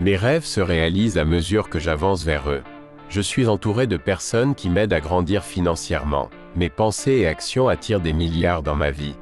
Mes rêves se réalisent à mesure que j'avance vers eux. Je suis entouré de personnes qui m'aident à grandir financièrement. Mes pensées et actions attirent des milliards dans ma vie.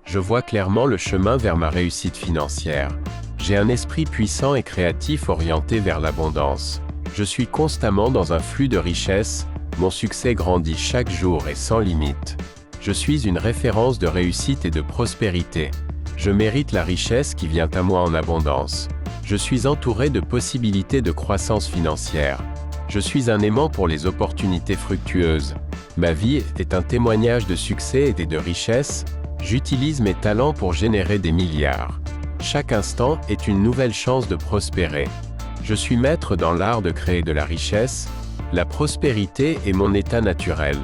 Je vois clairement le chemin vers ma réussite financière. J'ai un esprit puissant et créatif orienté vers l'abondance. Je suis constamment dans un flux de richesse. Mon succès grandit chaque jour et sans limite. Je suis une référence de réussite et de prospérité. Je mérite la richesse qui vient à moi en abondance. Je suis entouré de possibilités de croissance financière. Je suis un aimant pour les opportunités fructueuses. Ma vie est un témoignage de succès et de richesse. J'utilise mes talents pour générer des milliards. Chaque instant est une nouvelle chance de prospérer. Je suis maître dans l'art de créer de la richesse. La prospérité est mon état naturel.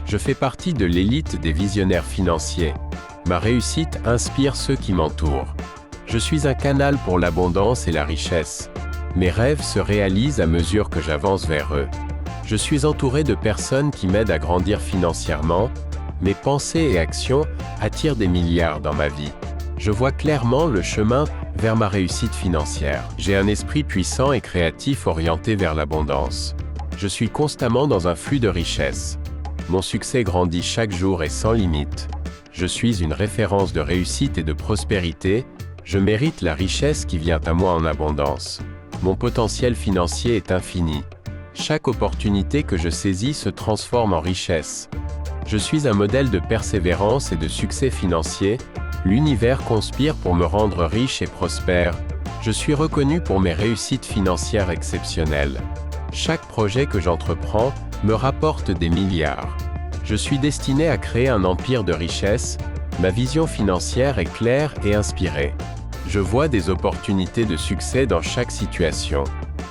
Je fais partie de l'élite des visionnaires financiers. Ma réussite inspire ceux qui m'entourent. Je suis un canal pour l'abondance et la richesse. Mes rêves se réalisent à mesure que j'avance vers eux. Je suis entouré de personnes qui m'aident à grandir financièrement. Mes pensées et actions attirent des milliards dans ma vie. Je vois clairement le chemin vers ma réussite financière. J'ai un esprit puissant et créatif orienté vers l'abondance. Je suis constamment dans un flux de richesse. Mon succès grandit chaque jour et sans limite. Je suis une référence de réussite et de prospérité. Je mérite la richesse qui vient à moi en abondance. Mon potentiel financier est infini. Chaque opportunité que je saisis se transforme en richesse. Je suis un modèle de persévérance et de succès financier. L'univers conspire pour me rendre riche et prospère. Je suis reconnu pour mes réussites financières exceptionnelles. Chaque projet que j'entreprends me rapporte des milliards. Je suis destiné à créer un empire de richesse. Ma vision financière est claire et inspirée. Je vois des opportunités de succès dans chaque situation.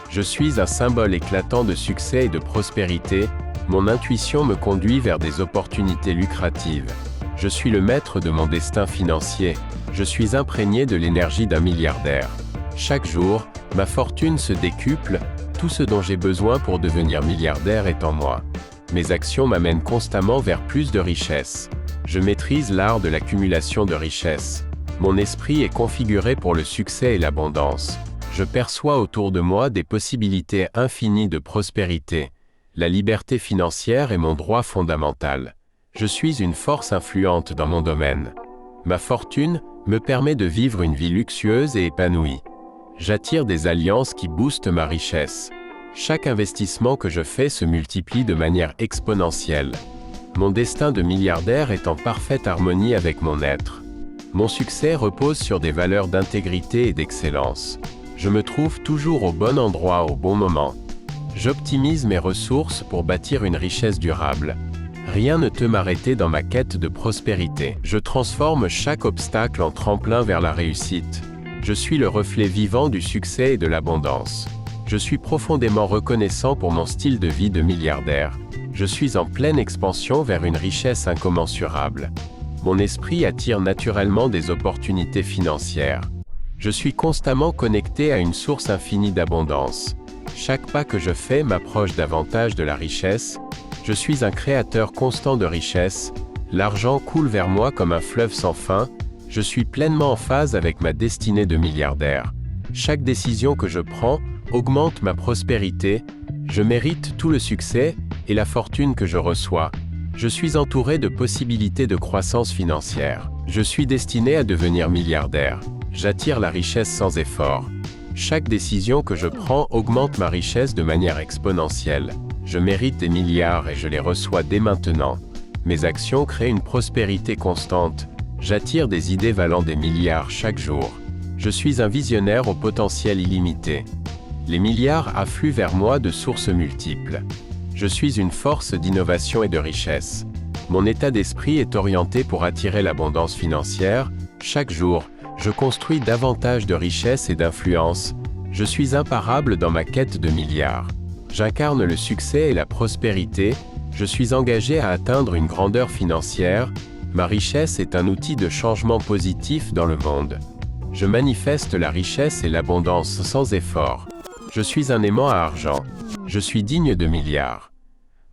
Je suis un symbole éclatant de succès et de prospérité. Mon intuition me conduit vers des opportunités lucratives. Je suis le maître de mon destin financier. Je suis imprégné de l'énergie d'un milliardaire. Chaque jour, ma fortune se décuple. Tout ce dont j'ai besoin pour devenir milliardaire est en moi. Mes actions m'amènent constamment vers plus de richesses. Je maîtrise l'art de l'accumulation de richesses. Mon esprit est configuré pour le succès et l'abondance. Je perçois autour de moi des possibilités infinies de prospérité. La liberté financière est mon droit fondamental. Je suis une force influente dans mon domaine. Ma fortune me permet de vivre une vie luxueuse et épanouie. J'attire des alliances qui boostent ma richesse. Chaque investissement que je fais se multiplie de manière exponentielle. Mon destin de milliardaire est en parfaite harmonie avec mon être. Mon succès repose sur des valeurs d'intégrité et d'excellence. Je me trouve toujours au bon endroit au bon moment. J'optimise mes ressources pour bâtir une richesse durable. Rien ne peut m'arrêter dans ma quête de prospérité. Je transforme chaque obstacle en tremplin vers la réussite. Je suis le reflet vivant du succès et de l'abondance. Je suis profondément reconnaissant pour mon style de vie de milliardaire. Je suis en pleine expansion vers une richesse incommensurable. Mon esprit attire naturellement des opportunités financières. Je suis constamment connecté à une source infinie d'abondance. Chaque pas que je fais m'approche davantage de la richesse. Je suis un créateur constant de richesse. L'argent coule vers moi comme un fleuve sans fin. Je suis pleinement en phase avec ma destinée de milliardaire. Chaque décision que je prends augmente ma prospérité. Je mérite tout le succès et la fortune que je reçois. Je suis entouré de possibilités de croissance financière. Je suis destiné à devenir milliardaire. J'attire la richesse sans effort. Chaque décision que je prends augmente ma richesse de manière exponentielle. Je mérite des milliards et je les reçois dès maintenant. Mes actions créent une prospérité constante. J'attire des idées valant des milliards chaque jour. Je suis un visionnaire au potentiel illimité. Les milliards affluent vers moi de sources multiples. Je suis une force d'innovation et de richesse. Mon état d'esprit est orienté pour attirer l'abondance financière. Chaque jour, je construis davantage de richesse et d'influence. Je suis imparable dans ma quête de milliards. J'incarne le succès et la prospérité. Je suis engagé à atteindre une grandeur financière. Ma richesse est un outil de changement positif dans le monde. Je manifeste la richesse et l'abondance sans effort. Je suis un aimant à argent. Je suis digne de milliards.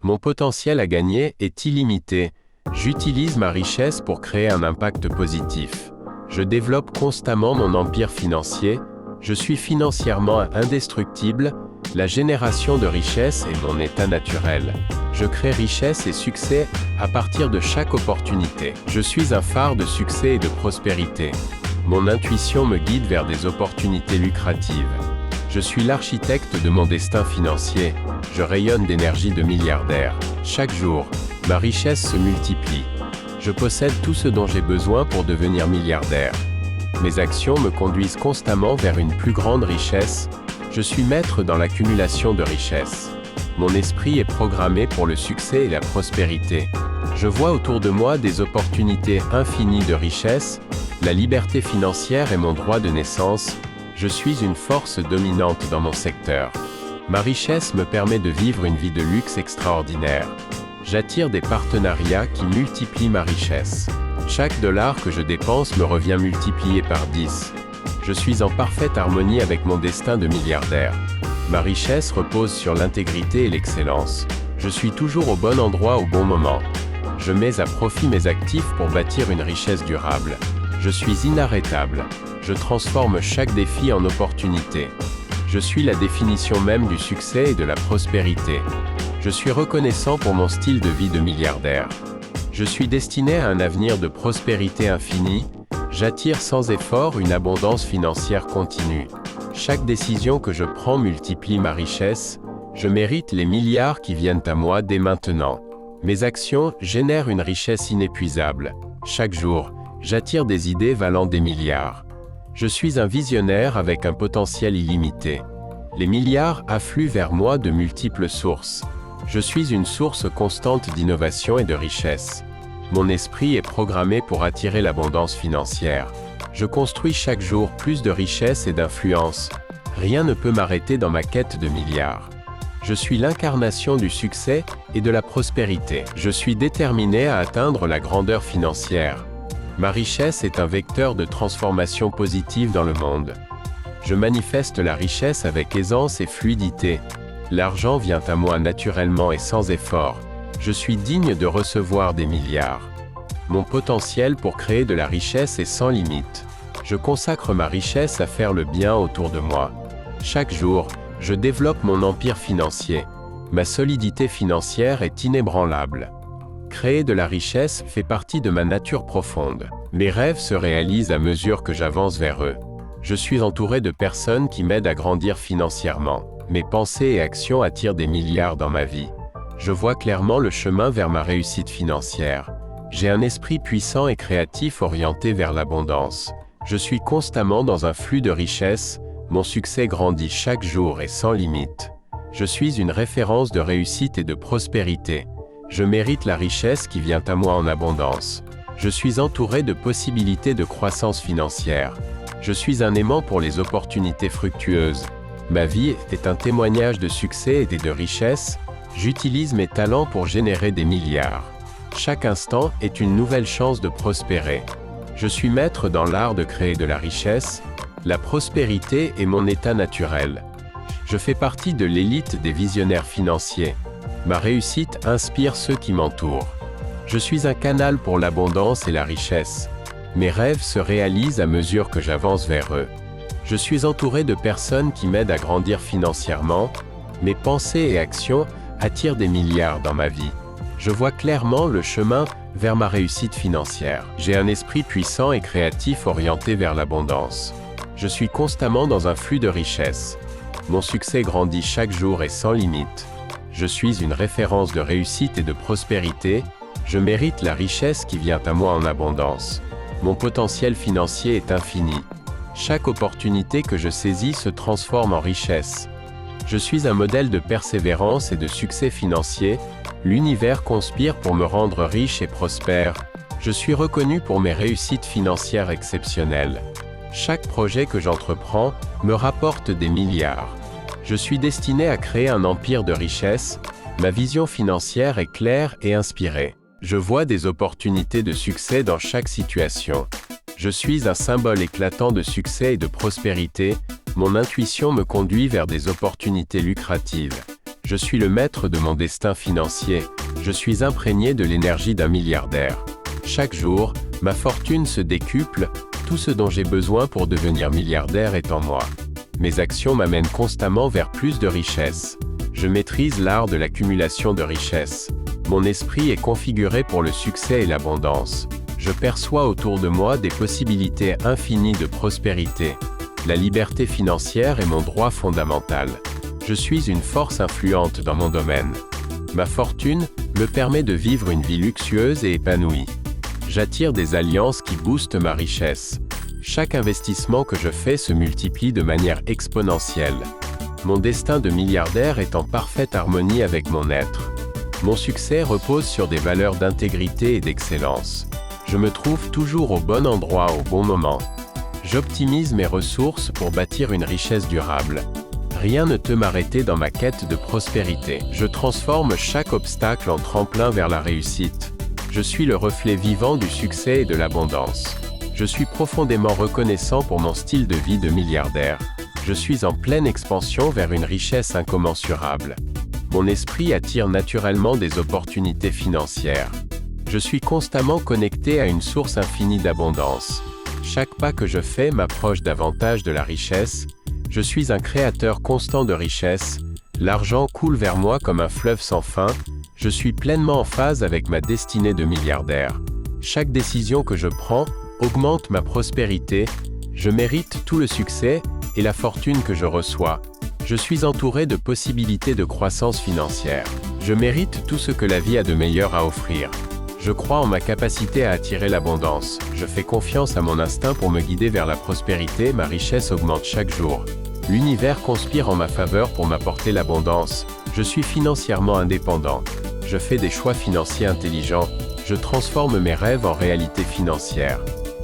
Mon potentiel à gagner est illimité. J'utilise ma richesse pour créer un impact positif. Je développe constamment mon empire financier. Je suis financièrement indestructible, la génération de richesse est mon état naturel. Je crée richesse et succès à partir de chaque opportunité. Je suis un phare de succès et de prospérité. Mon intuition me guide vers des opportunités lucratives. Je suis l'architecte de mon destin financier. Je rayonne d'énergie de milliardaire. Chaque jour, ma richesse se multiplie. Je possède tout ce dont j'ai besoin pour devenir milliardaire. Mes actions me conduisent constamment vers une plus grande richesse. Je suis maître dans l'accumulation de richesses. Mon esprit est programmé pour le succès et la prospérité. Je vois autour de moi des opportunités infinies de richesse. La liberté financière est mon droit de naissance. Je suis une force dominante dans mon secteur. Ma richesse me permet de vivre une vie de luxe extraordinaire. J'attire des partenariats qui multiplient ma richesse. Chaque dollar que je dépense me revient multiplié par 10. Je suis en parfaite harmonie avec mon destin de milliardaire. Ma richesse repose sur l'intégrité et l'excellence. Je suis toujours au bon endroit au bon moment. Je mets à profit mes actifs pour bâtir une richesse durable. Je suis inarrêtable. Je transforme chaque défi en opportunité. Je suis la définition même du succès et de la prospérité. Je suis reconnaissant pour mon style de vie de milliardaire. Je suis destiné à un avenir de prospérité infinie. J'attire sans effort une abondance financière continue. Chaque décision que je prends multiplie ma richesse. Je mérite les milliards qui viennent à moi dès maintenant. Mes actions génèrent une richesse inépuisable. Chaque jour, j'attire des idées valant des milliards. Je suis un visionnaire avec un potentiel illimité. Les milliards affluent vers moi de multiples sources. Je suis une source constante d'innovation et de richesse. Mon esprit est programmé pour attirer l'abondance financière. Je construis chaque jour plus de richesse et d'influence. Rien ne peut m'arrêter dans ma quête de milliards. Je suis l'incarnation du succès et de la prospérité. Je suis déterminé à atteindre la grandeur financière. Ma richesse est un vecteur de transformation positive dans le monde. Je manifeste la richesse avec aisance et fluidité. L'argent vient à moi naturellement et sans effort. Je suis digne de recevoir des milliards. Mon potentiel pour créer de la richesse est sans limite. Je consacre ma richesse à faire le bien autour de moi. Chaque jour, je développe mon empire financier. Ma solidité financière est inébranlable. Créer de la richesse fait partie de ma nature profonde. Mes rêves se réalisent à mesure que j'avance vers eux. Je suis entouré de personnes qui m'aident à grandir financièrement. Mes pensées et actions attirent des milliards dans ma vie. Je vois clairement le chemin vers ma réussite financière. J'ai un esprit puissant et créatif orienté vers l'abondance. Je suis constamment dans un flux de richesse. Mon succès grandit chaque jour et sans limite. Je suis une référence de réussite et de prospérité. Je mérite la richesse qui vient à moi en abondance. Je suis entouré de possibilités de croissance financière. Je suis un aimant pour les opportunités fructueuses. Ma vie est un témoignage de succès et de richesse. J'utilise mes talents pour générer des milliards. Chaque instant est une nouvelle chance de prospérer. Je suis maître dans l'art de créer de la richesse. La prospérité est mon état naturel. Je fais partie de l'élite des visionnaires financiers. Ma réussite inspire ceux qui m'entourent. Je suis un canal pour l'abondance et la richesse. Mes rêves se réalisent à mesure que j'avance vers eux. Je suis entouré de personnes qui m'aident à grandir financièrement. Mes pensées et actions attirent des milliards dans ma vie. Je vois clairement le chemin vers ma réussite financière. J'ai un esprit puissant et créatif orienté vers l'abondance. Je suis constamment dans un flux de richesse. Mon succès grandit chaque jour et sans limite. Je suis une référence de réussite et de prospérité. Je mérite la richesse qui vient à moi en abondance. Mon potentiel financier est infini. Chaque opportunité que je saisis se transforme en richesse. Je suis un modèle de persévérance et de succès financier. L'univers conspire pour me rendre riche et prospère. Je suis reconnu pour mes réussites financières exceptionnelles. Chaque projet que j'entreprends me rapporte des milliards. Je suis destiné à créer un empire de richesse. Ma vision financière est claire et inspirée. Je vois des opportunités de succès dans chaque situation. Je suis un symbole éclatant de succès et de prospérité. Mon intuition me conduit vers des opportunités lucratives. Je suis le maître de mon destin financier. Je suis imprégné de l'énergie d'un milliardaire. Chaque jour, ma fortune se décuple. Tout ce dont j'ai besoin pour devenir milliardaire est en moi. Mes actions m'amènent constamment vers plus de richesse. Je maîtrise l'art de l'accumulation de richesse. Mon esprit est configuré pour le succès et l'abondance. Je perçois autour de moi des possibilités infinies de prospérité. La liberté financière est mon droit fondamental. Je suis une force influente dans mon domaine. Ma fortune me permet de vivre une vie luxueuse et épanouie. J'attire des alliances qui boostent ma richesse. Chaque investissement que je fais se multiplie de manière exponentielle. Mon destin de milliardaire est en parfaite harmonie avec mon être. Mon succès repose sur des valeurs d'intégrité et d'excellence. Je me trouve toujours au bon endroit au bon moment. J'optimise mes ressources pour bâtir une richesse durable. Rien ne peut m'arrêter dans ma quête de prospérité. Je transforme chaque obstacle en tremplin vers la réussite. Je suis le reflet vivant du succès et de l'abondance. Je suis profondément reconnaissant pour mon style de vie de milliardaire. Je suis en pleine expansion vers une richesse incommensurable. Mon esprit attire naturellement des opportunités financières. Je suis constamment connecté à une source infinie d'abondance. Chaque pas que je fais m'approche davantage de la richesse. Je suis un créateur constant de richesse. L'argent coule vers moi comme un fleuve sans fin. Je suis pleinement en phase avec ma destinée de milliardaire. Chaque décision que je prends augmente ma prospérité. Je mérite tout le succès et la fortune que je reçois. Je suis entouré de possibilités de croissance financière. Je mérite tout ce que la vie a de meilleur à offrir. Je crois en ma capacité à attirer l'abondance. Je fais confiance à mon instinct pour me guider vers la prospérité. Ma richesse augmente chaque jour. L'univers conspire en ma faveur pour m'apporter l'abondance. Je suis financièrement indépendant. Je fais des choix financiers intelligents. Je transforme mes rêves en réalité financière.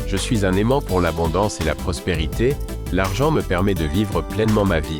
Je suis un aimant pour l'abondance et la prospérité. L'argent me permet de vivre pleinement ma vie.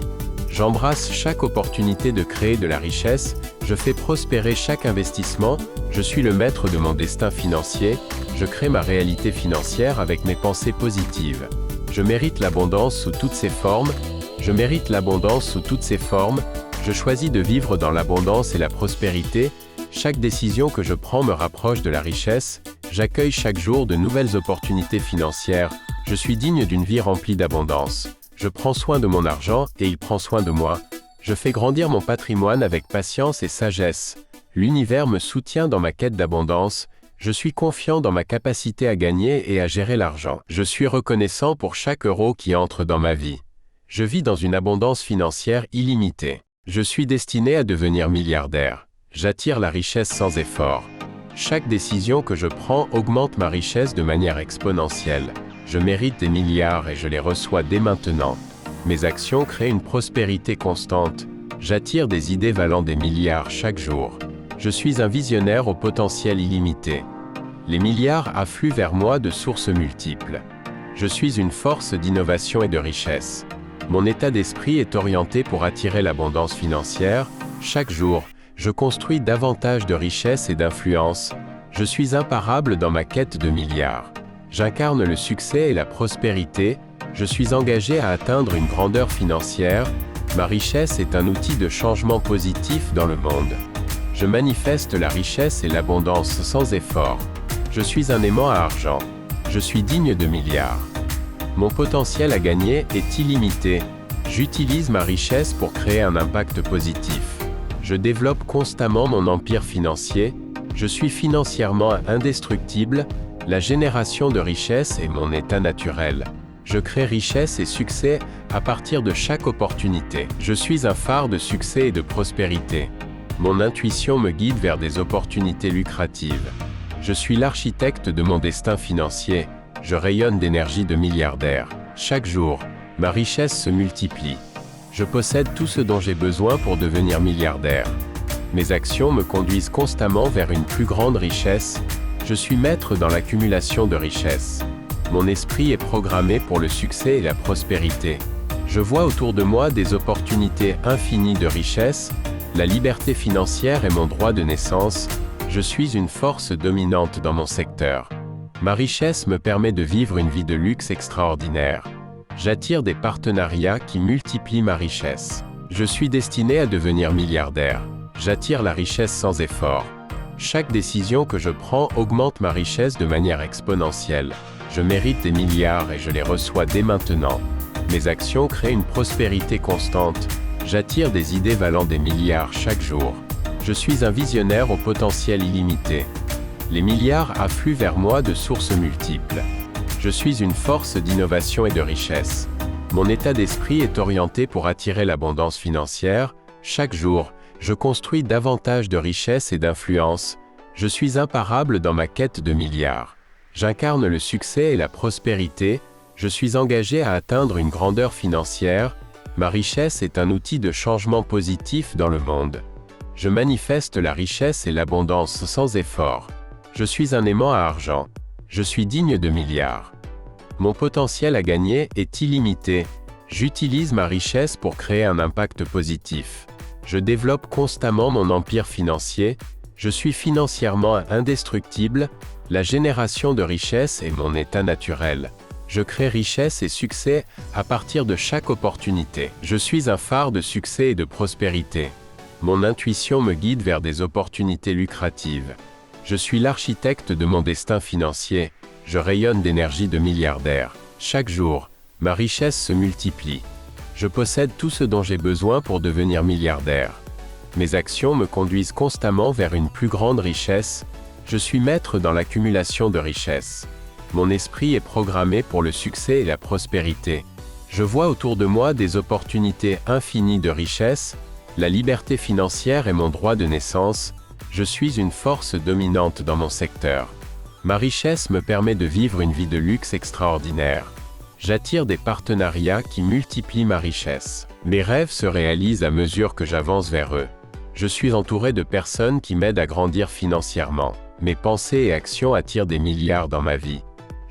J'embrasse chaque opportunité de créer de la richesse. Je fais prospérer chaque investissement. Je suis le maître de mon destin financier. Je crée ma réalité financière avec mes pensées positives. Je mérite l'abondance sous toutes ses formes. Je mérite l'abondance sous toutes ses formes. Je choisis de vivre dans l'abondance et la prospérité. Chaque décision que je prends me rapproche de la richesse. J'accueille chaque jour de nouvelles opportunités financières. Je suis digne d'une vie remplie d'abondance. Je prends soin de mon argent et il prend soin de moi. Je fais grandir mon patrimoine avec patience et sagesse. L'univers me soutient dans ma quête d'abondance. Je suis confiant dans ma capacité à gagner et à gérer l'argent. Je suis reconnaissant pour chaque euro qui entre dans ma vie. Je vis dans une abondance financière illimitée. Je suis destiné à devenir milliardaire. J'attire la richesse sans effort. Chaque décision que je prends augmente ma richesse de manière exponentielle. Je mérite des milliards et je les reçois dès maintenant. Mes actions créent une prospérité constante. J'attire des idées valant des milliards chaque jour. Je suis un visionnaire au potentiel illimité. Les milliards affluent vers moi de sources multiples. Je suis une force d'innovation et de richesse. Mon état d'esprit est orienté pour attirer l'abondance financière. Chaque jour, je construis davantage de richesse et d'influence. Je suis imparable dans ma quête de milliards. J'incarne le succès et la prospérité. Je suis engagé à atteindre une grandeur financière. Ma richesse est un outil de changement positif dans le monde. Je manifeste la richesse et l'abondance sans effort. Je suis un aimant à argent. Je suis digne de milliards. Mon potentiel à gagner est illimité. J'utilise ma richesse pour créer un impact positif. Je développe constamment mon empire financier. Je suis financièrement indestructible. La génération de richesse est mon état naturel. Je crée richesse et succès à partir de chaque opportunité. Je suis un phare de succès et de prospérité. Mon intuition me guide vers des opportunités lucratives. Je suis l'architecte de mon destin financier. Je rayonne d'énergie de milliardaire. Chaque jour, ma richesse se multiplie. Je possède tout ce dont j'ai besoin pour devenir milliardaire. Mes actions me conduisent constamment vers une plus grande richesse. Je suis maître dans l'accumulation de richesses. Mon esprit est programmé pour le succès et la prospérité. Je vois autour de moi des opportunités infinies de richesse. La liberté financière est mon droit de naissance. Je suis une force dominante dans mon secteur. Ma richesse me permet de vivre une vie de luxe extraordinaire. J'attire des partenariats qui multiplient ma richesse. Je suis destiné à devenir milliardaire. J'attire la richesse sans effort. Chaque décision que je prends augmente ma richesse de manière exponentielle. Je mérite des milliards et je les reçois dès maintenant. Mes actions créent une prospérité constante. J'attire des idées valant des milliards chaque jour. Je suis un visionnaire au potentiel illimité. Les milliards affluent vers moi de sources multiples. Je suis une force d'innovation et de richesse. Mon état d'esprit est orienté pour attirer l'abondance financière. Chaque jour, je construis davantage de richesse et d'influence. Je suis imparable dans ma quête de milliards. J'incarne le succès et la prospérité. Je suis engagé à atteindre une grandeur financière. Ma richesse est un outil de changement positif dans le monde. Je manifeste la richesse et l'abondance sans effort. Je suis un aimant à argent. Je suis digne de milliards. Mon potentiel à gagner est illimité. J'utilise ma richesse pour créer un impact positif. Je développe constamment mon empire financier. Je suis financièrement indestructible. La génération de richesse est mon état naturel. Je crée richesse et succès à partir de chaque opportunité. Je suis un phare de succès et de prospérité. Mon intuition me guide vers des opportunités lucratives. Je suis l'architecte de mon destin financier. Je rayonne d'énergie de milliardaire. Chaque jour, ma richesse se multiplie. Je possède tout ce dont j'ai besoin pour devenir milliardaire. Mes actions me conduisent constamment vers une plus grande richesse. Je suis maître dans l'accumulation de richesses. Mon esprit est programmé pour le succès et la prospérité. Je vois autour de moi des opportunités infinies de richesse. La liberté financière est mon droit de naissance. Je suis une force dominante dans mon secteur. Ma richesse me permet de vivre une vie de luxe extraordinaire. J'attire des partenariats qui multiplient ma richesse. Mes rêves se réalisent à mesure que j'avance vers eux. Je suis entouré de personnes qui m'aident à grandir financièrement. Mes pensées et actions attirent des milliards dans ma vie.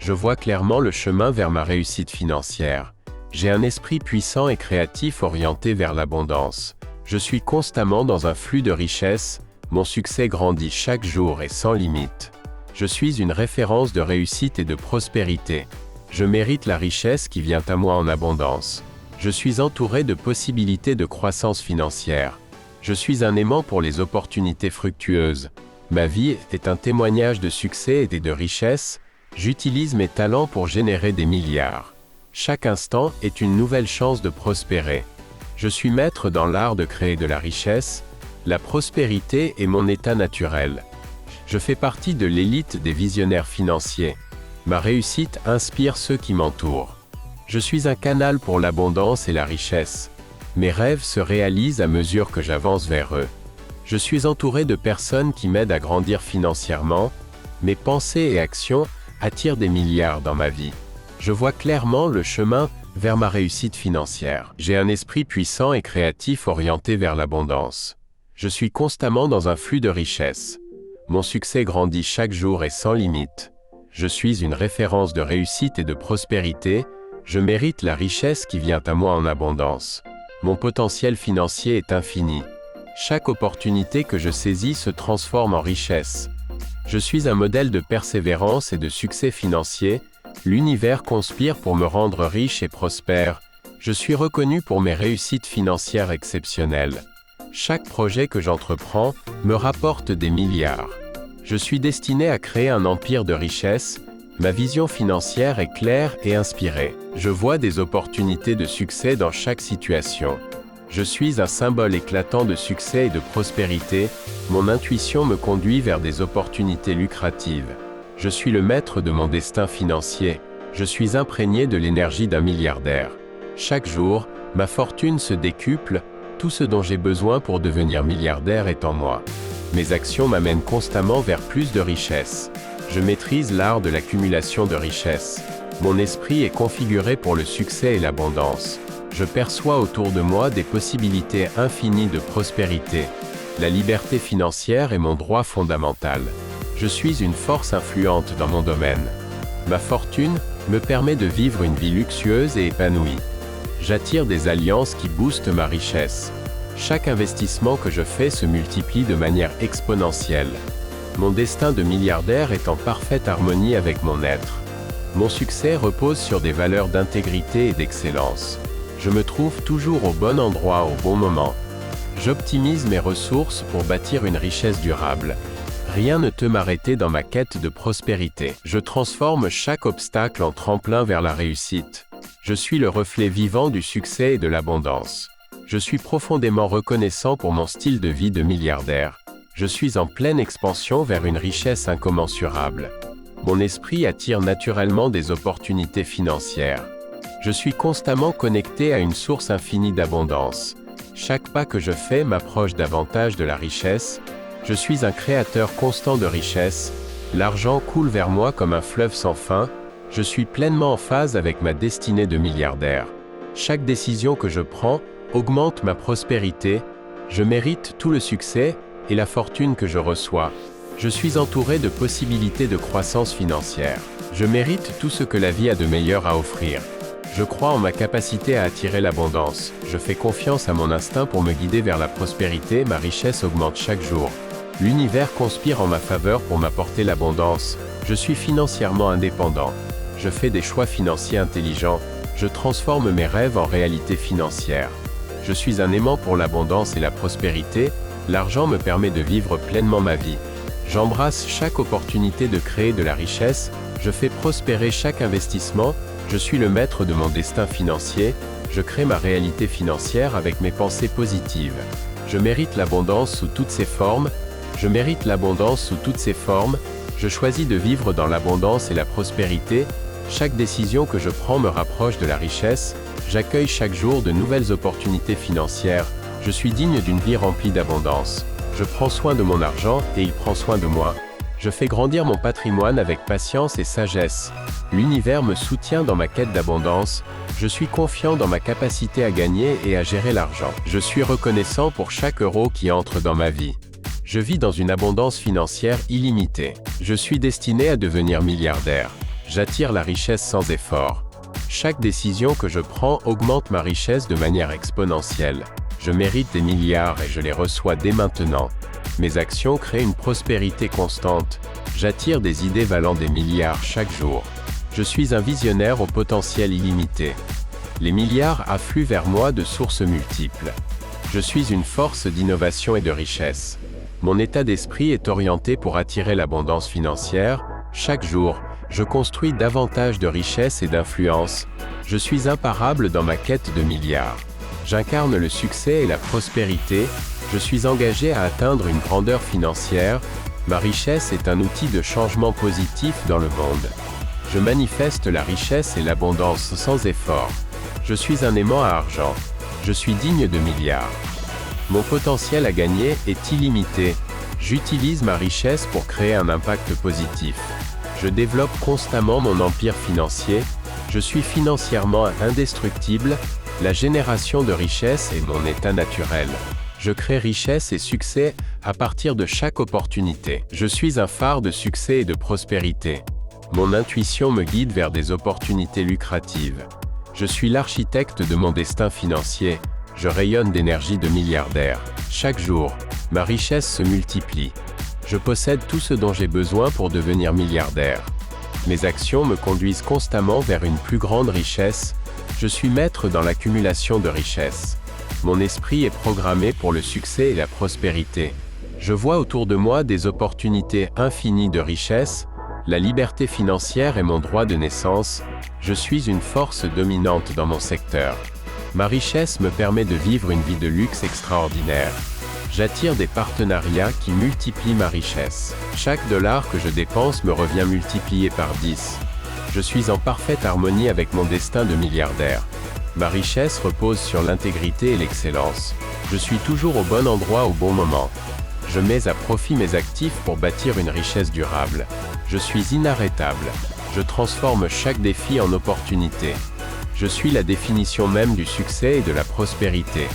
Je vois clairement le chemin vers ma réussite financière. J'ai un esprit puissant et créatif orienté vers l'abondance. Je suis constamment dans un flux de richesse. Mon succès grandit chaque jour et sans limite. Je suis une référence de réussite et de prospérité. Je mérite la richesse qui vient à moi en abondance. Je suis entouré de possibilités de croissance financière. Je suis un aimant pour les opportunités fructueuses. Ma vie est un témoignage de succès et de richesse. J'utilise mes talents pour générer des milliards. Chaque instant est une nouvelle chance de prospérer. Je suis maître dans l'art de créer de la richesse. La prospérité est mon état naturel. Je fais partie de l'élite des visionnaires financiers. Ma réussite inspire ceux qui m'entourent. Je suis un canal pour l'abondance et la richesse. Mes rêves se réalisent à mesure que j'avance vers eux. Je suis entouré de personnes qui m'aident à grandir financièrement. Mes pensées et actions attirent des milliards dans ma vie. Je vois clairement le chemin vers ma réussite financière. J'ai un esprit puissant et créatif orienté vers l'abondance. Je suis constamment dans un flux de richesse. Mon succès grandit chaque jour et sans limite. Je suis une référence de réussite et de prospérité. Je mérite la richesse qui vient à moi en abondance. Mon potentiel financier est infini. Chaque opportunité que je saisis se transforme en richesse. Je suis un modèle de persévérance et de succès financier. L'univers conspire pour me rendre riche et prospère. Je suis reconnu pour mes réussites financières exceptionnelles. Chaque projet que j'entreprends me rapporte des milliards. Je suis destiné à créer un empire de richesse. Ma vision financière est claire et inspirée. Je vois des opportunités de succès dans chaque situation. Je suis un symbole éclatant de succès et de prospérité. Mon intuition me conduit vers des opportunités lucratives. Je suis le maître de mon destin financier. Je suis imprégné de l'énergie d'un milliardaire. Chaque jour, ma fortune se décuple. Tout ce dont j'ai besoin pour devenir milliardaire est en moi. Mes actions m'amènent constamment vers plus de richesses. Je maîtrise l'art de l'accumulation de richesses. Mon esprit est configuré pour le succès et l'abondance. Je perçois autour de moi des possibilités infinies de prospérité. La liberté financière est mon droit fondamental. Je suis une force influente dans mon domaine. Ma fortune me permet de vivre une vie luxueuse et épanouie. J'attire des alliances qui boostent ma richesse. Chaque investissement que je fais se multiplie de manière exponentielle. Mon destin de milliardaire est en parfaite harmonie avec mon être. Mon succès repose sur des valeurs d'intégrité et d'excellence. Je me trouve toujours au bon endroit au bon moment. J'optimise mes ressources pour bâtir une richesse durable. Rien ne peut m'arrêter dans ma quête de prospérité. Je transforme chaque obstacle en tremplin vers la réussite. Je suis le reflet vivant du succès et de l'abondance. Je suis profondément reconnaissant pour mon style de vie de milliardaire. Je suis en pleine expansion vers une richesse incommensurable. Mon esprit attire naturellement des opportunités financières. Je suis constamment connecté à une source infinie d'abondance. Chaque pas que je fais m'approche davantage de la richesse. Je suis un créateur constant de richesse. L'argent coule vers moi comme un fleuve sans fin. Je suis pleinement en phase avec ma destinée de milliardaire. Chaque décision que je prends augmente ma prospérité. Je mérite tout le succès et la fortune que je reçois. Je suis entouré de possibilités de croissance financière. Je mérite tout ce que la vie a de meilleur à offrir. Je crois en ma capacité à attirer l'abondance. Je fais confiance à mon instinct pour me guider vers la prospérité. Ma richesse augmente chaque jour. L'univers conspire en ma faveur pour m'apporter l'abondance. Je suis financièrement indépendant. Je fais des choix financiers intelligents. Je transforme mes rêves en réalité financière. Je suis un aimant pour l'abondance et la prospérité. L'argent me permet de vivre pleinement ma vie. J'embrasse chaque opportunité de créer de la richesse. Je fais prospérer chaque investissement. Je suis le maître de mon destin financier. Je crée ma réalité financière avec mes pensées positives. Je mérite l'abondance sous toutes ses formes. Je mérite l'abondance sous toutes ses formes. Je choisis de vivre dans l'abondance et la prospérité. Chaque décision que je prends me rapproche de la richesse. J'accueille chaque jour de nouvelles opportunités financières. Je suis digne d'une vie remplie d'abondance. Je prends soin de mon argent et il prend soin de moi. Je fais grandir mon patrimoine avec patience et sagesse. L'univers me soutient dans ma quête d'abondance. Je suis confiant dans ma capacité à gagner et à gérer l'argent. Je suis reconnaissant pour chaque euro qui entre dans ma vie. Je vis dans une abondance financière illimitée. Je suis destiné à devenir milliardaire. J'attire la richesse sans effort. Chaque décision que je prends augmente ma richesse de manière exponentielle. Je mérite des milliards et je les reçois dès maintenant. Mes actions créent une prospérité constante. J'attire des idées valant des milliards chaque jour. Je suis un visionnaire au potentiel illimité. Les milliards affluent vers moi de sources multiples. Je suis une force d'innovation et de richesse. Mon état d'esprit est orienté pour attirer l'abondance financière. Chaque jour, je construis davantage de richesse et d'influence. Je suis imparable dans ma quête de milliards. J'incarne le succès et la prospérité. Je suis engagé à atteindre une grandeur financière. Ma richesse est un outil de changement positif dans le monde. Je manifeste la richesse et l'abondance sans effort. Je suis un aimant à argent. Je suis digne de milliards. Mon potentiel à gagner est illimité. J'utilise ma richesse pour créer un impact positif. Je développe constamment mon empire financier. Je suis financièrement indestructible. La génération de richesse est mon état naturel. Je crée richesse et succès à partir de chaque opportunité. Je suis un phare de succès et de prospérité. Mon intuition me guide vers des opportunités lucratives. Je suis l'architecte de mon destin financier. Je rayonne d'énergie de milliardaire. Chaque jour, ma richesse se multiplie. Je possède tout ce dont j'ai besoin pour devenir milliardaire. Mes actions me conduisent constamment vers une plus grande richesse. Je suis maître dans l'accumulation de richesses. Mon esprit est programmé pour le succès et la prospérité. Je vois autour de moi des opportunités infinies de richesse. La liberté financière est mon droit de naissance. Je suis une force dominante dans mon secteur. Ma richesse me permet de vivre une vie de luxe extraordinaire. J'attire des partenariats qui multiplient ma richesse. Chaque dollar que je dépense me revient multiplié par 10. Je suis en parfaite harmonie avec mon destin de milliardaire. Ma richesse repose sur l'intégrité et l'excellence. Je suis toujours au bon endroit au bon moment. Je mets à profit mes actifs pour bâtir une richesse durable. Je suis inarrêtable. Je transforme chaque défi en opportunité. Je suis la définition même du succès et de la prospérité.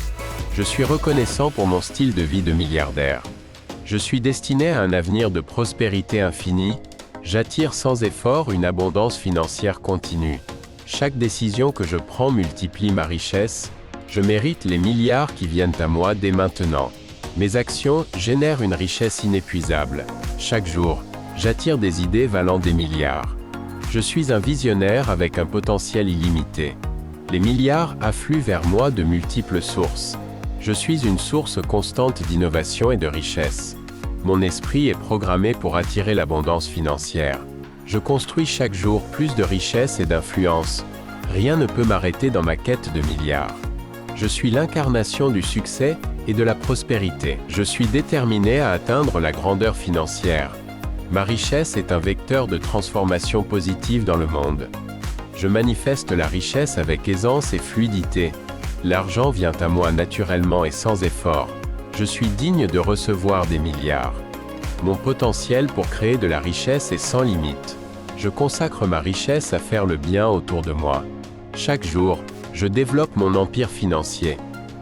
Je suis reconnaissant pour mon style de vie de milliardaire. Je suis destiné à un avenir de prospérité infinie. J'attire sans effort une abondance financière continue. Chaque décision que je prends multiplie ma richesse. Je mérite les milliards qui viennent à moi dès maintenant. Mes actions génèrent une richesse inépuisable. Chaque jour, j'attire des idées valant des milliards. Je suis un visionnaire avec un potentiel illimité. Les milliards affluent vers moi de multiples sources. Je suis une source constante d'innovation et de richesse. Mon esprit est programmé pour attirer l'abondance financière. Je construis chaque jour plus de richesse et d'influence. Rien ne peut m'arrêter dans ma quête de milliards. Je suis l'incarnation du succès et de la prospérité. Je suis déterminé à atteindre la grandeur financière. Ma richesse est un vecteur de transformation positive dans le monde. Je manifeste la richesse avec aisance et fluidité. L'argent vient à moi naturellement et sans effort. Je suis digne de recevoir des milliards. Mon potentiel pour créer de la richesse est sans limite. Je consacre ma richesse à faire le bien autour de moi. Chaque jour, je développe mon empire financier.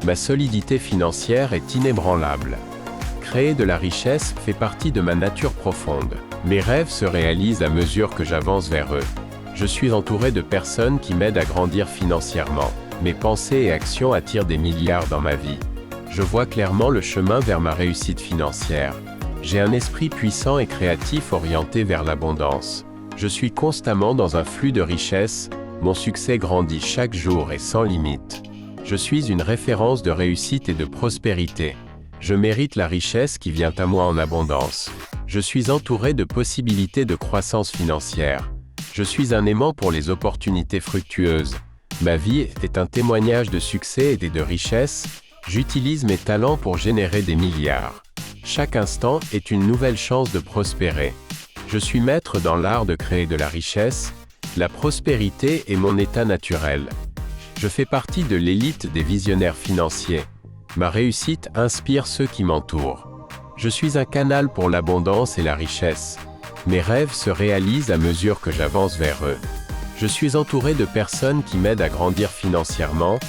Ma solidité financière est inébranlable. Créer de la richesse fait partie de ma nature profonde. Mes rêves se réalisent à mesure que j'avance vers eux. Je suis entouré de personnes qui m'aident à grandir financièrement. Mes pensées et actions attirent des milliards dans ma vie. Je vois clairement le chemin vers ma réussite financière. J'ai un esprit puissant et créatif orienté vers l'abondance. Je suis constamment dans un flux de richesse. Mon succès grandit chaque jour et sans limite. Je suis une référence de réussite et de prospérité. Je mérite la richesse qui vient à moi en abondance. Je suis entouré de possibilités de croissance financière. Je suis un aimant pour les opportunités fructueuses. Ma vie est un témoignage de succès et de richesse. J'utilise mes talents pour générer des milliards. Chaque instant est une nouvelle chance de prospérer. Je suis maître dans l'art de créer de la richesse. La prospérité est mon état naturel. Je fais partie de l'élite des visionnaires financiers. Ma réussite inspire ceux qui m'entourent. Je suis un canal pour l'abondance et la richesse. Mes rêves se réalisent à mesure que j'avance vers eux. Je suis entouré de personnes qui m'aident à grandir financièrement.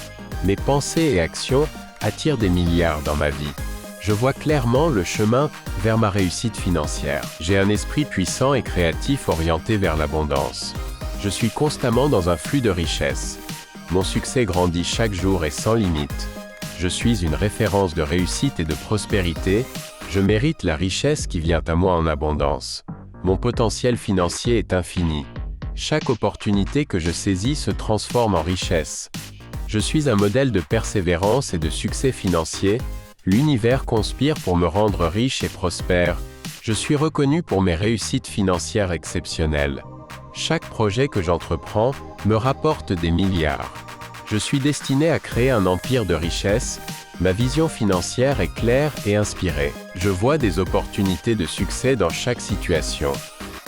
Mes pensées et actions attirent des milliards dans ma vie. Je vois clairement le chemin vers ma réussite financière. J'ai un esprit puissant et créatif orienté vers l'abondance. Je suis constamment dans un flux de richesse. Mon succès grandit chaque jour et sans limite. Je suis une référence de réussite et de prospérité. Je mérite la richesse qui vient à moi en abondance. Mon potentiel financier est infini. Chaque opportunité que je saisis se transforme en richesse. Je suis un modèle de persévérance et de succès financier. L'univers conspire pour me rendre riche et prospère. Je suis reconnu pour mes réussites financières exceptionnelles. Chaque projet que j'entreprends me rapporte des milliards. Je suis destiné à créer un empire de richesse. Ma vision financière est claire et inspirée. Je vois des opportunités de succès dans chaque situation.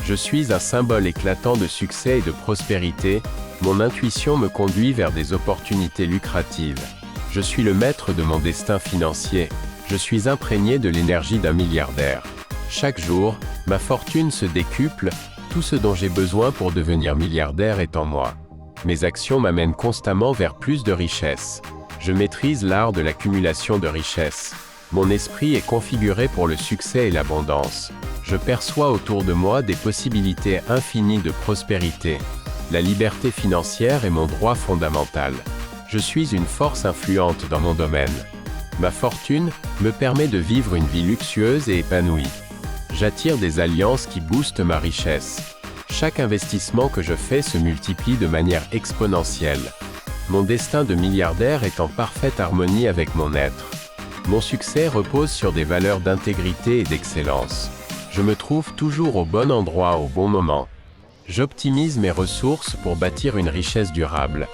Je suis un symbole éclatant de succès et de prospérité. Mon intuition me conduit vers des opportunités lucratives. Je suis le maître de mon destin financier. Je suis imprégné de l'énergie d'un milliardaire. Chaque jour, ma fortune se décuple. Tout ce dont j'ai besoin pour devenir milliardaire est en moi. Mes actions m'amènent constamment vers plus de richesses. Je maîtrise l'art de l'accumulation de richesses. Mon esprit est configuré pour le succès et l'abondance. Je perçois autour de moi des possibilités infinies de prospérité. La liberté financière est mon droit fondamental. Je suis une force influente dans mon domaine. Ma fortune me permet de vivre une vie luxueuse et épanouie. J'attire des alliances qui boostent ma richesse. Chaque investissement que je fais se multiplie de manière exponentielle. Mon destin de milliardaire est en parfaite harmonie avec mon être. Mon succès repose sur des valeurs d'intégrité et d'excellence. Je me trouve toujours au bon endroit au bon moment. J'optimise mes ressources pour bâtir une richesse durable.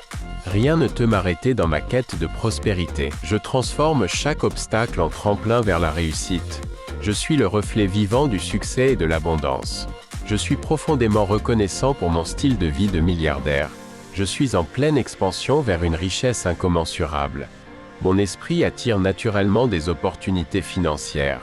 Rien ne peut m'arrêter dans ma quête de prospérité. Je transforme chaque obstacle en tremplin vers la réussite. Je suis le reflet vivant du succès et de l'abondance. Je suis profondément reconnaissant pour mon style de vie de milliardaire. Je suis en pleine expansion vers une richesse incommensurable. Mon esprit attire naturellement des opportunités financières.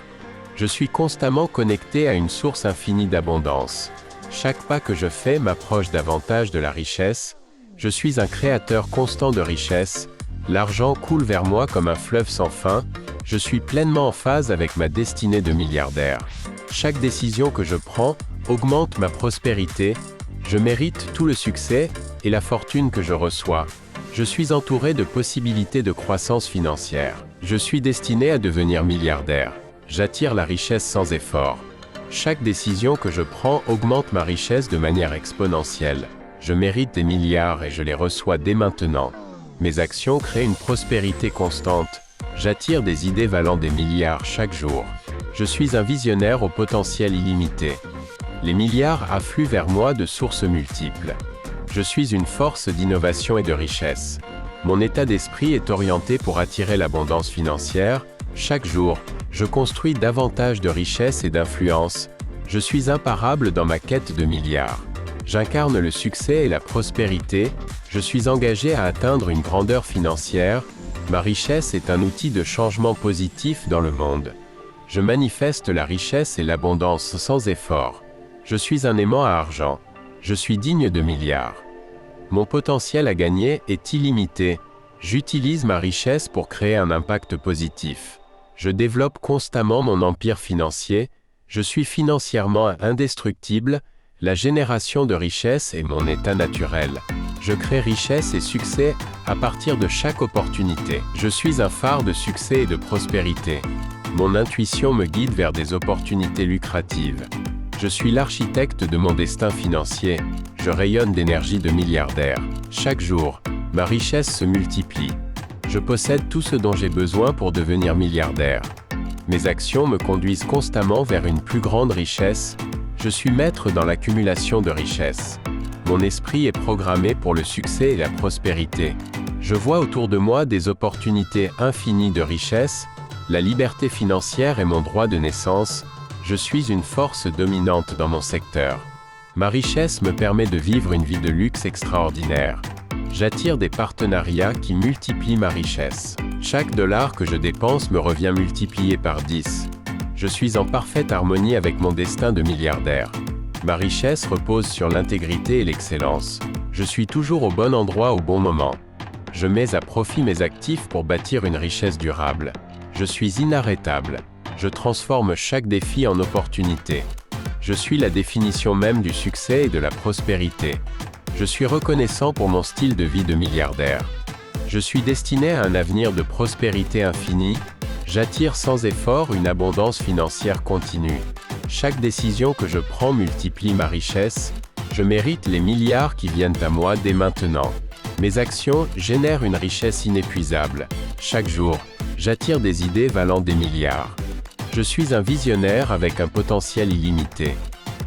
Je suis constamment connecté à une source infinie d'abondance. Chaque pas que je fais m'approche davantage de la richesse. Je suis un créateur constant de richesse. L'argent coule vers moi comme un fleuve sans fin. Je suis pleinement en phase avec ma destinée de milliardaire. Chaque décision que je prends augmente ma prospérité. Je mérite tout le succès et la fortune que je reçois. Je suis entouré de possibilités de croissance financière. Je suis destiné à devenir milliardaire. J'attire la richesse sans effort. Chaque décision que je prends augmente ma richesse de manière exponentielle. Je mérite des milliards et je les reçois dès maintenant. Mes actions créent une prospérité constante. J'attire des idées valant des milliards chaque jour. Je suis un visionnaire au potentiel illimité. Les milliards affluent vers moi de sources multiples. Je suis une force d'innovation et de richesse. Mon état d'esprit est orienté pour attirer l'abondance financière. Chaque jour, je construis davantage de richesse et d'influence. Je suis imparable dans ma quête de milliards. J'incarne le succès et la prospérité. Je suis engagé à atteindre une grandeur financière. Ma richesse est un outil de changement positif dans le monde. Je manifeste la richesse et l'abondance sans effort. Je suis un aimant à argent. Je suis digne de milliards. Mon potentiel à gagner est illimité. J'utilise ma richesse pour créer un impact positif. Je développe constamment mon empire financier. Je suis financièrement indestructible. La génération de richesse est mon état naturel. Je crée richesse et succès à partir de chaque opportunité. Je suis un phare de succès et de prospérité. Mon intuition me guide vers des opportunités lucratives. Je suis l'architecte de mon destin financier. Je rayonne d'énergie de milliardaire. Chaque jour, ma richesse se multiplie. Je possède tout ce dont j'ai besoin pour devenir milliardaire. Mes actions me conduisent constamment vers une plus grande richesse. Je suis maître dans l'accumulation de richesses. Mon esprit est programmé pour le succès et la prospérité. Je vois autour de moi des opportunités infinies de richesse. La liberté financière est mon droit de naissance. Je suis une force dominante dans mon secteur. Ma richesse me permet de vivre une vie de luxe extraordinaire. J'attire des partenariats qui multiplient ma richesse. Chaque dollar que je dépense me revient multiplié par 10. Je suis en parfaite harmonie avec mon destin de milliardaire. Ma richesse repose sur l'intégrité et l'excellence. Je suis toujours au bon endroit au bon moment. Je mets à profit mes actifs pour bâtir une richesse durable. Je suis inarrêtable. Je transforme chaque défi en opportunité. Je suis la définition même du succès et de la prospérité. Je suis reconnaissant pour mon style de vie de milliardaire. Je suis destiné à un avenir de prospérité infinie. J'attire sans effort une abondance financière continue. Chaque décision que je prends multiplie ma richesse. Je mérite les milliards qui viennent à moi dès maintenant. Mes actions génèrent une richesse inépuisable. Chaque jour, j'attire des idées valant des milliards. Je suis un visionnaire avec un potentiel illimité.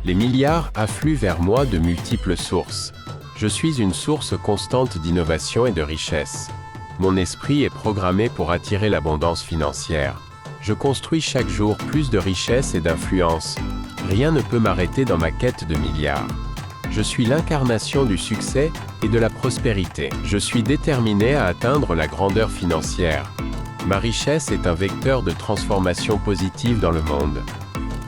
Les milliards affluent vers moi de multiples sources. Je suis une source constante d'innovation et de richesse. Mon esprit est programmé pour attirer l'abondance financière. Je construis chaque jour plus de richesse et d'influence. Rien ne peut m'arrêter dans ma quête de milliards. Je suis l'incarnation du succès et de la prospérité. Je suis déterminé à atteindre la grandeur financière. Ma richesse est un vecteur de transformation positive dans le monde.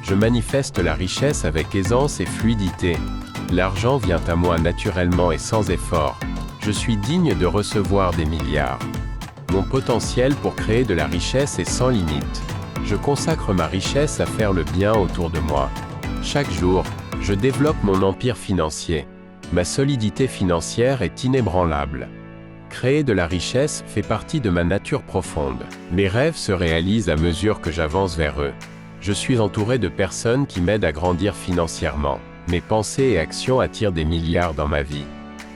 Je manifeste la richesse avec aisance et fluidité. L'argent vient à moi naturellement et sans effort. Je suis digne de recevoir des milliards. Mon potentiel pour créer de la richesse est sans limite. Je consacre ma richesse à faire le bien autour de moi. Chaque jour, je développe mon empire financier. Ma solidité financière est inébranlable. Créer de la richesse fait partie de ma nature profonde. Mes rêves se réalisent à mesure que j'avance vers eux. Je suis entouré de personnes qui m'aident à grandir financièrement. Mes pensées et actions attirent des milliards dans ma vie.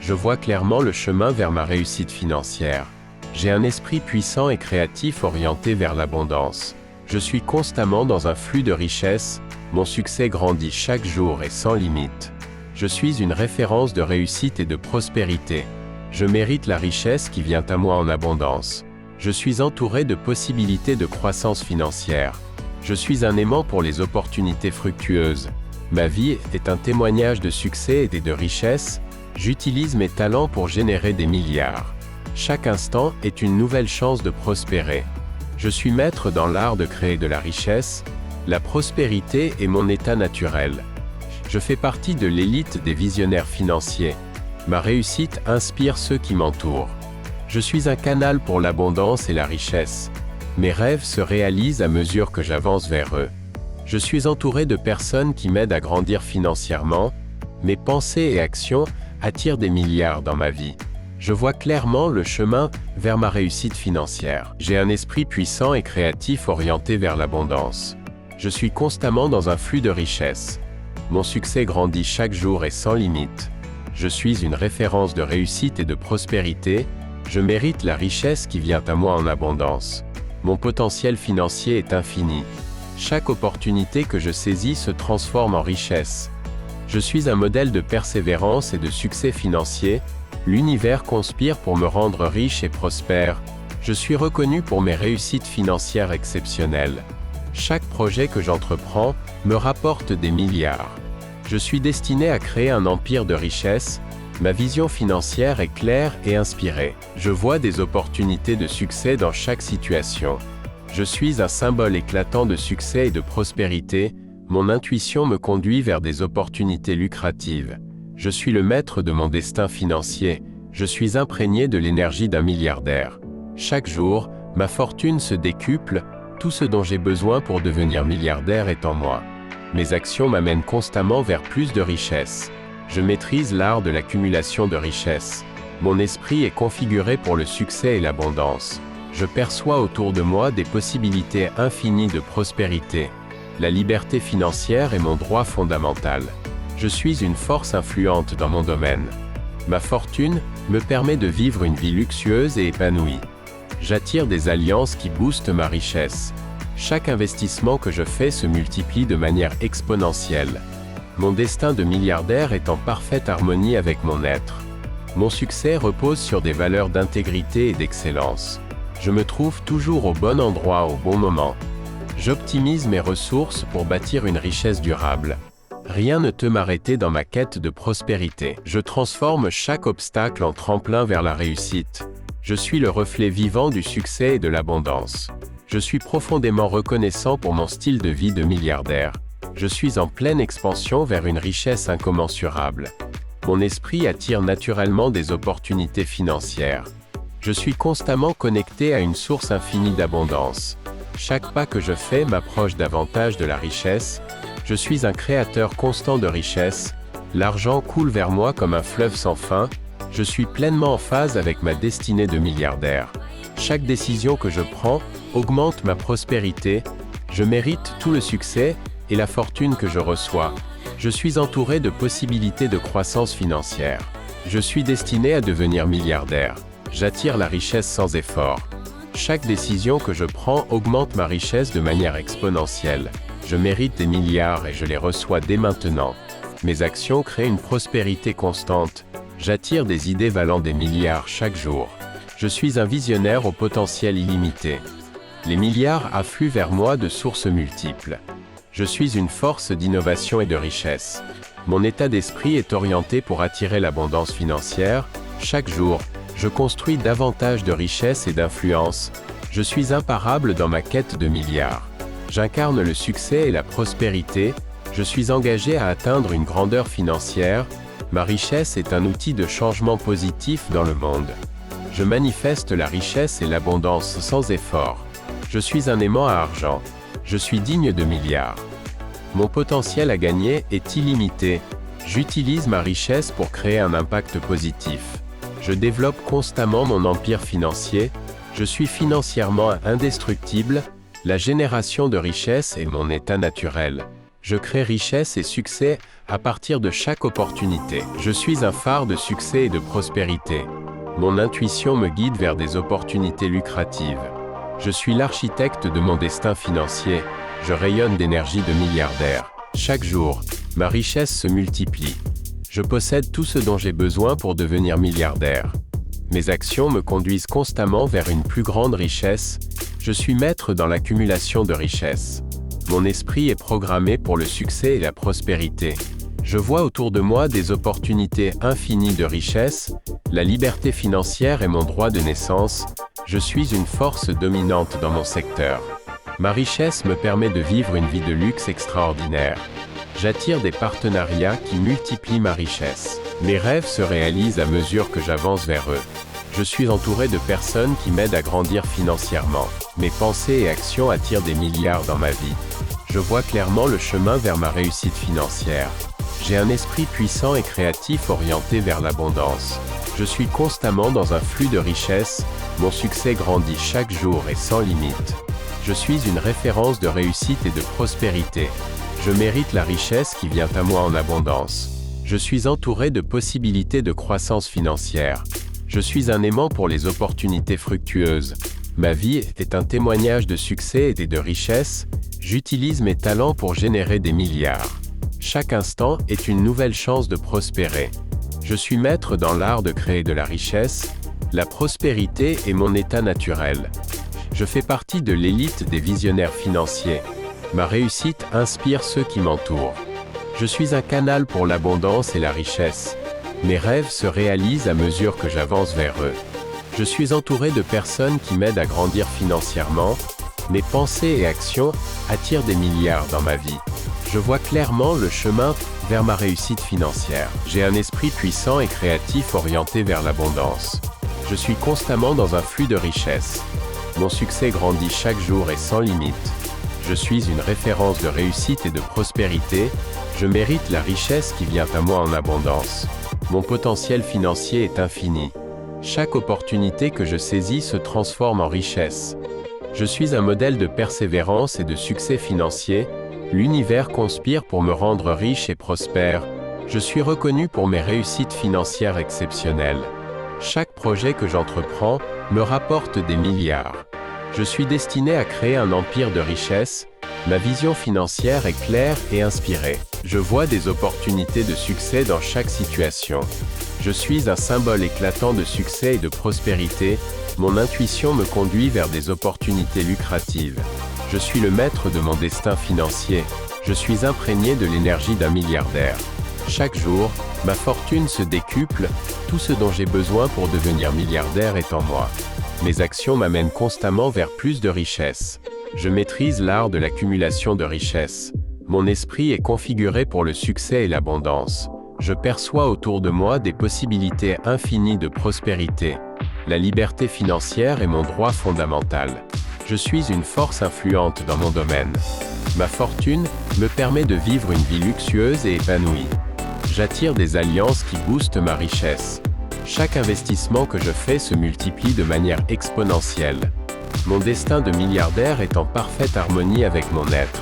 Je vois clairement le chemin vers ma réussite financière. J'ai un esprit puissant et créatif orienté vers l'abondance. Je suis constamment dans un flux de richesse. Mon succès grandit chaque jour et sans limite. Je suis une référence de réussite et de prospérité. Je mérite la richesse qui vient à moi en abondance. Je suis entouré de possibilités de croissance financière. Je suis un aimant pour les opportunités fructueuses. Ma vie est un témoignage de succès et de richesse. J'utilise mes talents pour générer des milliards. Chaque instant est une nouvelle chance de prospérer. Je suis maître dans l'art de créer de la richesse. La prospérité est mon état naturel. Je fais partie de l'élite des visionnaires financiers. Ma réussite inspire ceux qui m'entourent. Je suis un canal pour l'abondance et la richesse. Mes rêves se réalisent à mesure que j'avance vers eux. Je suis entouré de personnes qui m'aident à grandir financièrement. Mes pensées et actions attirent des milliards dans ma vie. Je vois clairement le chemin vers ma réussite financière. J'ai un esprit puissant et créatif orienté vers l'abondance. Je suis constamment dans un flux de richesse. Mon succès grandit chaque jour et sans limite. Je suis une référence de réussite et de prospérité. Je mérite la richesse qui vient à moi en abondance. Mon potentiel financier est infini. Chaque opportunité que je saisis se transforme en richesse. Je suis un modèle de persévérance et de succès financier. L'univers conspire pour me rendre riche et prospère. Je suis reconnu pour mes réussites financières exceptionnelles. Chaque projet que j'entreprends me rapporte des milliards. Je suis destiné à créer un empire de richesse. Ma vision financière est claire et inspirée. Je vois des opportunités de succès dans chaque situation. Je suis un symbole éclatant de succès et de prospérité. Mon intuition me conduit vers des opportunités lucratives. Je suis le maître de mon destin financier. Je suis imprégné de l'énergie d'un milliardaire. Chaque jour, ma fortune se décuple. Tout ce dont j'ai besoin pour devenir milliardaire est en moi. Mes actions m'amènent constamment vers plus de richesses. Je maîtrise l'art de l'accumulation de richesses. Mon esprit est configuré pour le succès et l'abondance. Je perçois autour de moi des possibilités infinies de prospérité. La liberté financière est mon droit fondamental. Je suis une force influente dans mon domaine. Ma fortune me permet de vivre une vie luxueuse et épanouie. J'attire des alliances qui boostent ma richesse. Chaque investissement que je fais se multiplie de manière exponentielle. Mon destin de milliardaire est en parfaite harmonie avec mon être. Mon succès repose sur des valeurs d'intégrité et d'excellence. Je me trouve toujours au bon endroit au bon moment. J'optimise mes ressources pour bâtir une richesse durable. Rien ne peut m'arrêter dans ma quête de prospérité. Je transforme chaque obstacle en tremplin vers la réussite. Je suis le reflet vivant du succès et de l'abondance. Je suis profondément reconnaissant pour mon style de vie de milliardaire. Je suis en pleine expansion vers une richesse incommensurable. Mon esprit attire naturellement des opportunités financières. Je suis constamment connecté à une source infinie d'abondance. Chaque pas que je fais m'approche davantage de la richesse. Je suis un créateur constant de richesse. L'argent coule vers moi comme un fleuve sans fin. Je suis pleinement en phase avec ma destinée de milliardaire. Chaque décision que je prends augmente ma prospérité. Je mérite tout le succès et la fortune que je reçois. Je suis entouré de possibilités de croissance financière. Je suis destiné à devenir milliardaire. J'attire la richesse sans effort. Chaque décision que je prends augmente ma richesse de manière exponentielle. Je mérite des milliards et je les reçois dès maintenant. Mes actions créent une prospérité constante. J'attire des idées valant des milliards chaque jour. Je suis un visionnaire au potentiel illimité. Les milliards affluent vers moi de sources multiples. Je suis une force d'innovation et de richesse. Mon état d'esprit est orienté pour attirer l'abondance financière. Chaque jour, je construis davantage de richesse et d'influence. Je suis imparable dans ma quête de milliards. J'incarne le succès et la prospérité. Je suis engagé à atteindre une grandeur financière. Ma richesse est un outil de changement positif dans le monde. Je manifeste la richesse et l'abondance sans effort. Je suis un aimant à argent. Je suis digne de milliards. Mon potentiel à gagner est illimité. J'utilise ma richesse pour créer un impact positif. Je développe constamment mon empire financier. Je suis financièrement indestructible. La génération de richesse est mon état naturel. Je crée richesse et succès à partir de chaque opportunité. Je suis un phare de succès et de prospérité. Mon intuition me guide vers des opportunités lucratives. Je suis l'architecte de mon destin financier. Je rayonne d'énergie de milliardaire. Chaque jour, ma richesse se multiplie. Je possède tout ce dont j'ai besoin pour devenir milliardaire. Mes actions me conduisent constamment vers une plus grande richesse. Je suis maître dans l'accumulation de richesses. Mon esprit est programmé pour le succès et la prospérité. Je vois autour de moi des opportunités infinies de richesse. La liberté financière est mon droit de naissance. Je suis une force dominante dans mon secteur. Ma richesse me permet de vivre une vie de luxe extraordinaire. J'attire des partenariats qui multiplient ma richesse. Mes rêves se réalisent à mesure que j'avance vers eux. Je suis entouré de personnes qui m'aident à grandir financièrement. Mes pensées et actions attirent des milliards dans ma vie. Je vois clairement le chemin vers ma réussite financière. J'ai un esprit puissant et créatif orienté vers l'abondance. Je suis constamment dans un flux de richesse. Mon succès grandit chaque jour et sans limite. Je suis une référence de réussite et de prospérité. Je mérite la richesse qui vient à moi en abondance. Je suis entouré de possibilités de croissance financière. Je suis un aimant pour les opportunités fructueuses. Ma vie est un témoignage de succès et de richesse. J'utilise mes talents pour générer des milliards. Chaque instant est une nouvelle chance de prospérer. Je suis maître dans l'art de créer de la richesse. La prospérité est mon état naturel. Je fais partie de l'élite des visionnaires financiers. Ma réussite inspire ceux qui m'entourent. Je suis un canal pour l'abondance et la richesse. Mes rêves se réalisent à mesure que j'avance vers eux. Je suis entouré de personnes qui m'aident à grandir financièrement. Mes pensées et actions attirent des milliards dans ma vie. Je vois clairement le chemin vers ma réussite financière. J'ai un esprit puissant et créatif orienté vers l'abondance. Je suis constamment dans un flux de richesse. Mon succès grandit chaque jour et sans limite. Je suis une référence de réussite et de prospérité. Je mérite la richesse qui vient à moi en abondance. Mon potentiel financier est infini. Chaque opportunité que je saisis se transforme en richesse. Je suis un modèle de persévérance et de succès financier. L'univers conspire pour me rendre riche et prospère. Je suis reconnu pour mes réussites financières exceptionnelles. Chaque projet que j'entreprends me rapporte des milliards. Je suis destiné à créer un empire de richesse. Ma vision financière est claire et inspirée. Je vois des opportunités de succès dans chaque situation. Je suis un symbole éclatant de succès et de prospérité. Mon intuition me conduit vers des opportunités lucratives. Je suis le maître de mon destin financier. Je suis imprégné de l'énergie d'un milliardaire. Chaque jour, ma fortune se décuple. Tout ce dont j'ai besoin pour devenir milliardaire est en moi. Mes actions m'amènent constamment vers plus de richesses. Je maîtrise l'art de l'accumulation de richesses. Mon esprit est configuré pour le succès et l'abondance. Je perçois autour de moi des possibilités infinies de prospérité. La liberté financière est mon droit fondamental. Je suis une force influente dans mon domaine. Ma fortune me permet de vivre une vie luxueuse et épanouie. J'attire des alliances qui boostent ma richesse. Chaque investissement que je fais se multiplie de manière exponentielle. Mon destin de milliardaire est en parfaite harmonie avec mon être.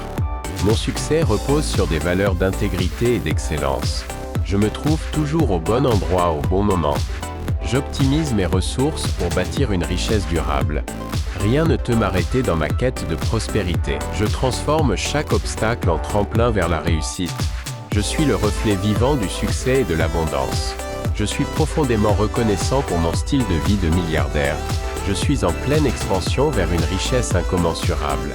Mon succès repose sur des valeurs d'intégrité et d'excellence. Je me trouve toujours au bon endroit au bon moment. J'optimise mes ressources pour bâtir une richesse durable. Rien ne peut m'arrêter dans ma quête de prospérité. Je transforme chaque obstacle en tremplin vers la réussite. Je suis le reflet vivant du succès et de l'abondance. Je suis profondément reconnaissant pour mon style de vie de milliardaire. Je suis en pleine expansion vers une richesse incommensurable.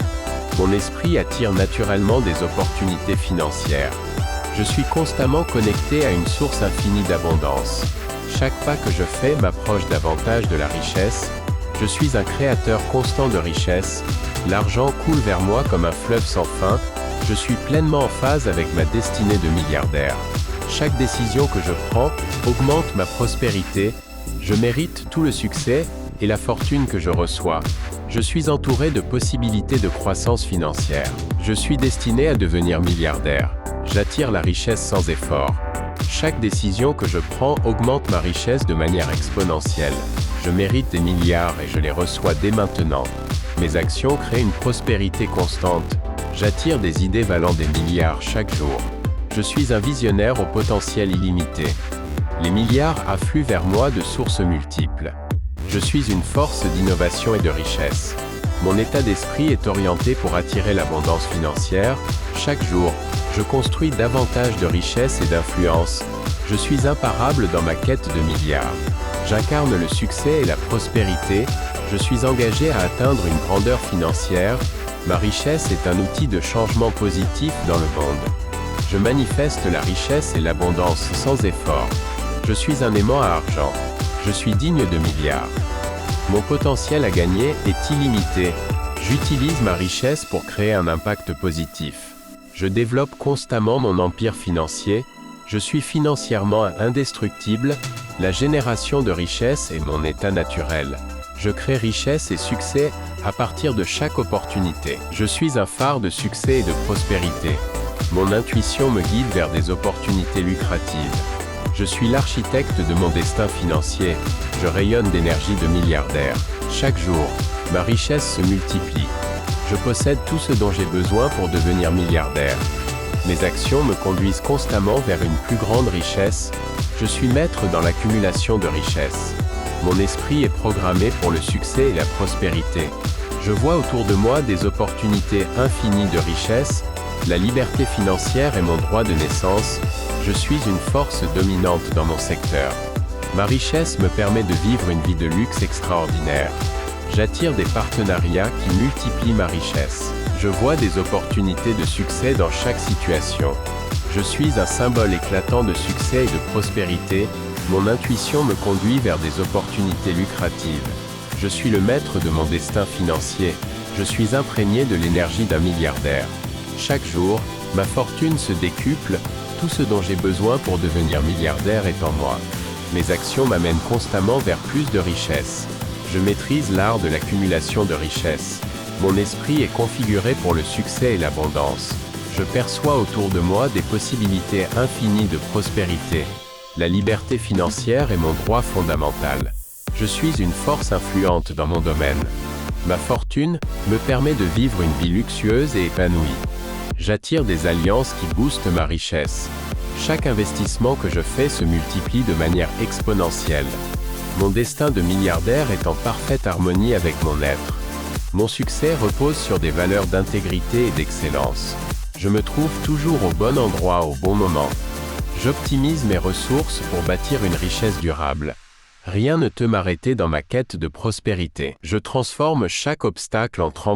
Mon esprit attire naturellement des opportunités financières. Je suis constamment connecté à une source infinie d'abondance. Chaque pas que je fais m'approche davantage de la richesse. Je suis un créateur constant de richesse. L'argent coule vers moi comme un fleuve sans fin. Je suis pleinement en phase avec ma destinée de milliardaire. Chaque décision que je prends augmente ma prospérité. Je mérite tout le succès et la fortune que je reçois. Je suis entouré de possibilités de croissance financière. Je suis destiné à devenir milliardaire. J'attire la richesse sans effort. Chaque décision que je prends augmente ma richesse de manière exponentielle. Je mérite des milliards et je les reçois dès maintenant. Mes actions créent une prospérité constante. J'attire des idées valant des milliards chaque jour. Je suis un visionnaire au potentiel illimité. Les milliards affluent vers moi de sources multiples. Je suis une force d'innovation et de richesse. Mon état d'esprit est orienté pour attirer l'abondance financière. Chaque jour, je construis davantage de richesse et d'influence. Je suis imparable dans ma quête de milliards. J'incarne le succès et la prospérité. Je suis engagé à atteindre une grandeur financière. Ma richesse est un outil de changement positif dans le monde. Je manifeste la richesse et l'abondance sans effort. Je suis un aimant à argent. Je suis digne de milliards. Mon potentiel à gagner est illimité. J'utilise ma richesse pour créer un impact positif. Je développe constamment mon empire financier. Je suis financièrement indestructible. La génération de richesse est mon état naturel. Je crée richesse et succès à partir de chaque opportunité. Je suis un phare de succès et de prospérité. Mon intuition me guide vers des opportunités lucratives. Je suis l'architecte de mon destin financier. Je rayonne d'énergie de milliardaire. Chaque jour, ma richesse se multiplie. Je possède tout ce dont j'ai besoin pour devenir milliardaire. Mes actions me conduisent constamment vers une plus grande richesse. Je suis maître dans l'accumulation de richesses. Mon esprit est programmé pour le succès et la prospérité. Je vois autour de moi des opportunités infinies de richesse. La liberté financière est mon droit de naissance. Je suis une force dominante dans mon secteur. Ma richesse me permet de vivre une vie de luxe extraordinaire. J'attire des partenariats qui multiplient ma richesse. Je vois des opportunités de succès dans chaque situation. Je suis un symbole éclatant de succès et de prospérité. Mon intuition me conduit vers des opportunités lucratives. Je suis le maître de mon destin financier. Je suis imprégné de l'énergie d'un milliardaire. Chaque jour, ma fortune se décuple. Tout ce dont j'ai besoin pour devenir milliardaire est en moi. Mes actions m'amènent constamment vers plus de richesse. Je maîtrise l'art de l'accumulation de richesse. Mon esprit est configuré pour le succès et l'abondance. Je perçois autour de moi des possibilités infinies de prospérité. La liberté financière est mon droit fondamental. Je suis une force influente dans mon domaine. Ma fortune me permet de vivre une vie luxueuse et épanouie. J'attire des alliances qui boostent ma richesse. Chaque investissement que je fais se multiplie de manière exponentielle. Mon destin de milliardaire est en parfaite harmonie avec mon être. Mon succès repose sur des valeurs d'intégrité et d'excellence. Je me trouve toujours au bon endroit au bon moment. J'optimise mes ressources pour bâtir une richesse durable. Rien ne peut m'arrêter dans ma quête de prospérité. Je transforme chaque obstacle en tremplin